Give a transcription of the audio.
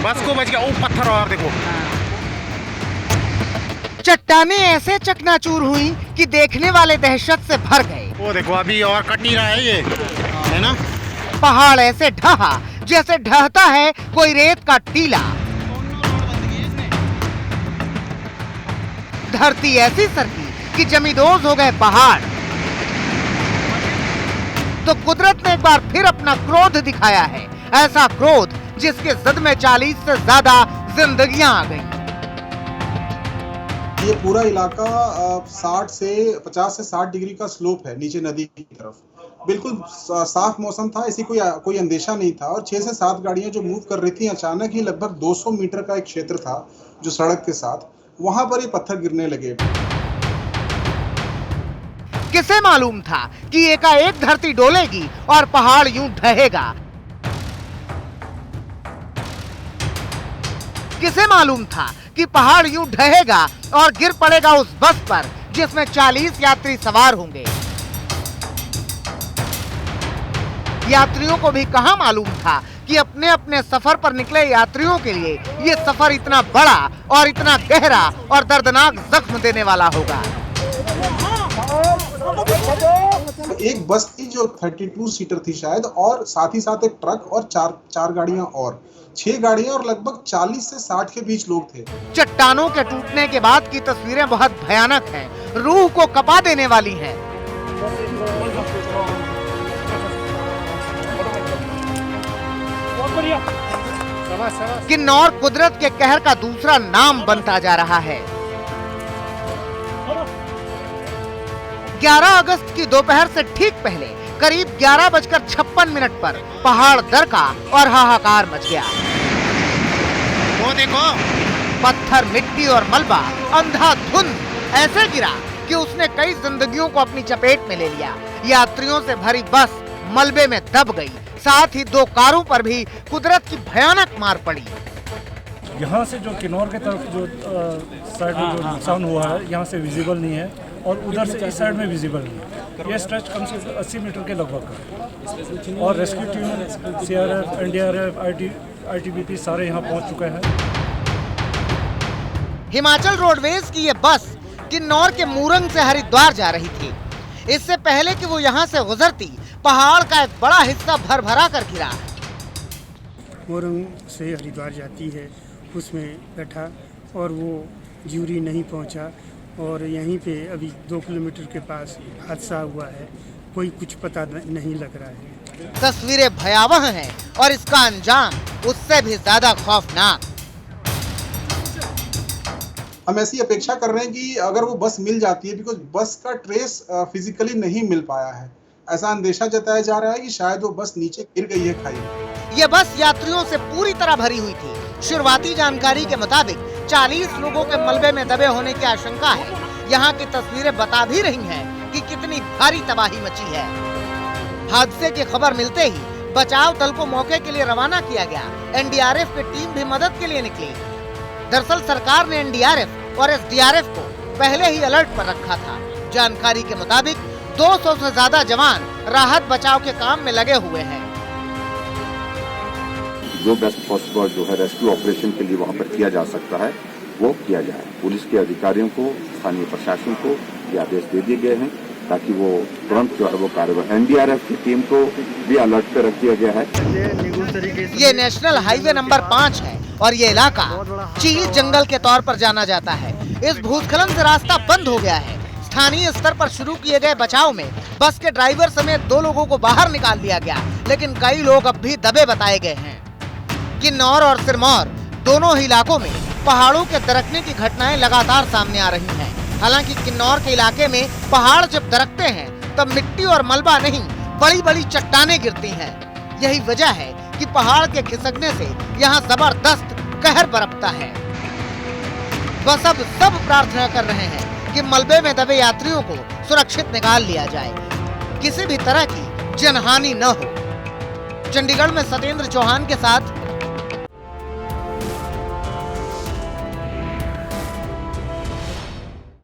बस को बच गया। ओ पत्थर और देखो। चट्टाने ऐसे चकनाचूर हुई कि देखने वाले दहशत से भर गए। वो देखो अभी और कट नहीं रहा है ये, है ना। पहाड़ ऐसे ढहा जैसे ढहता है कोई रेत का टीला। धरती ऐसी सरकी कि जमींदोज हो गए पहाड़। तो कुदरत ने एक बार फिर अपना क्रोध दिखाया है, ऐसा क्रोध जिसके जद में 40 से ज्यादा जिंदगियां आ गईं। ये पूरा इलाका 50 से 60 डिग्री का स्लोप है नीचे नदी की तरफ। बिल्कुल साफ मौसम था, ऐसी कोई अंदेशा नहीं था। और 6 से 7 गाड़ियां जो मूव कर रही थी, अचानक ही लगभग 200 मीटर का एक क्षेत्र था जो सड़क के साथ, वहां पर ये पत्थर गिरने लगे। किसे मालूम था कि एकाएक धरती डोलेगी और पहाड़ यूं ढहेगा। किसे मालूम था कि पहाड़ यूं ढहेगा और गिर पड़ेगा उस बस पर जिसमें 40 यात्री सवार होंगे। यात्रियों को भी कहां मालूम था कि अपने अपने सफर पर निकले यात्रियों के लिए ये सफर इतना बड़ा और इतना गहरा और दर्दनाक जख्म देने वाला होगा। एक बस थी जो 32 सीटर थी शायद, और साथ ही साथ एक ट्रक और चार गाड़ियां और 6 गाड़ियां और लगभग 40 से 60 के बीच लोग थे। चट्टानों के टूटने के बाद की तस्वीरें बहुत भयानक हैं, रूह को कपा देने वाली हैं। किन्नौर कुदरत के कहर का दूसरा नाम बनता जा रहा है। 11 अगस्त की दोपहर से ठीक पहले करीब 11:56 पर पहाड़ दरका और हाहाकार मच गया। वो देखो पत्थर, मिट्टी और मलबा अंधाधुंध ऐसे गिरा कि उसने कई जिंदगियों को अपनी चपेट में ले लिया। यात्रियों से भरी बस मलबे में दब गई, साथ ही 2 कारों पर भी कुदरत की भयानक मार पड़ी। यहाँ से जो किन्नौर की तरफ जो साइड में जो नुकसान हुआ है, यहाँ से विजिबल नहीं है, और उधर से इस साइड में विजिबल नहीं है। ये स्ट्रेच कम से कम 80 मीटर के लगभग है। और rescue team, CRF, NDRF, ITBP सारे यहाँ पहुँच चुके हैं। हिमाचल रोडवेज की ये बस किन्नौर के मूरंग से हरिद्वार जा रही थी। इससे पहले कि वो यहाँ से गुजरती, पहाड़ का एक बड़ा हिस्सा भर-भरा कर गिरा। मूरंग से हरिद्वार जाती है, उसमें बैठा और वो ज्यूरी नहीं पहुँचा, और यहीं पे अभी 2 किलोमीटर के पास हादसा हुआ है। कोई कुछ पता नहीं लग रहा है। तस्वीरें भयावह हैं और इसका अंजाम उससे भी ज्यादा खौफनाक। हम ऐसी अपेक्षा कर रहे हैं कि अगर वो बस मिल जाती है, बिकॉज बस का ट्रेस फिजिकली नहीं मिल पाया है, ऐसा अंदेशा जताया जा रहा है कि शायद वो बस नीचे गिर गई है खाई में। ये बस यात्रियों से पूरी तरह भरी हुई थी। शुरुआती जानकारी के मुताबिक 40 लोगों के मलबे में दबे होने की आशंका है। यहाँ की तस्वीरें बता भी रही हैं कि कितनी भारी तबाही मची है। हादसे की खबर मिलते ही बचाव दल को मौके के लिए रवाना किया गया। NDRF की टीम भी मदद के लिए निकली। दरअसल सरकार ने NDRF और SDRF को पहले ही अलर्ट पर रखा था। जानकारी के मुताबिक 200 से ज्यादा जवान राहत बचाव के काम में लगे हुए हैं। जो बेस्ट पॉसिबल जो है रेस्क्यू ऑपरेशन के लिए वहां पर किया जा सकता है वो किया जाए। पुलिस के अधिकारियों को, स्थानीय प्रशासन को ये आदेश दे दिए गए हैं ताकि वो तुरंत जो है वो कार्रवाई। NDRF की टीम को भी अलर्ट पे रख दिया गया है। ये नेशनल हाईवे नंबर 5 है और ये इलाका चील जंगल के तौर पर जाना जाता है। इस भूस्खलन से रास्ता बंद हो गया है। स्थानीय स्तर पर शुरू किए गए बचाव में बस के ड्राइवर समेत 2 लोगों को बाहर निकाल लिया गया, लेकिन कई लोग अब भी दबे बताए गए हैं। किन्नौर और सिरमौर दोनों ही इलाकों में पहाड़ों के दरकने की घटनाएं लगातार सामने आ रही हैं। हालांकि किन्नौर के इलाके में पहाड़ जब दरकते हैं तब मिट्टी और मलबा नहीं, बड़ी बड़ी चट्टानें गिरती हैं। यही वजह है कि पहाड़ के खिसकने से यहाँ जबरदस्त कहर बरपता है। बस अब सब प्रार्थना कर रहे हैं कि मलबे में दबे यात्रियों को सुरक्षित निकाल लिया जाए, किसी भी तरह की जनहानि न हो। चंडीगढ़ में सत्येंद्र चौहान के साथ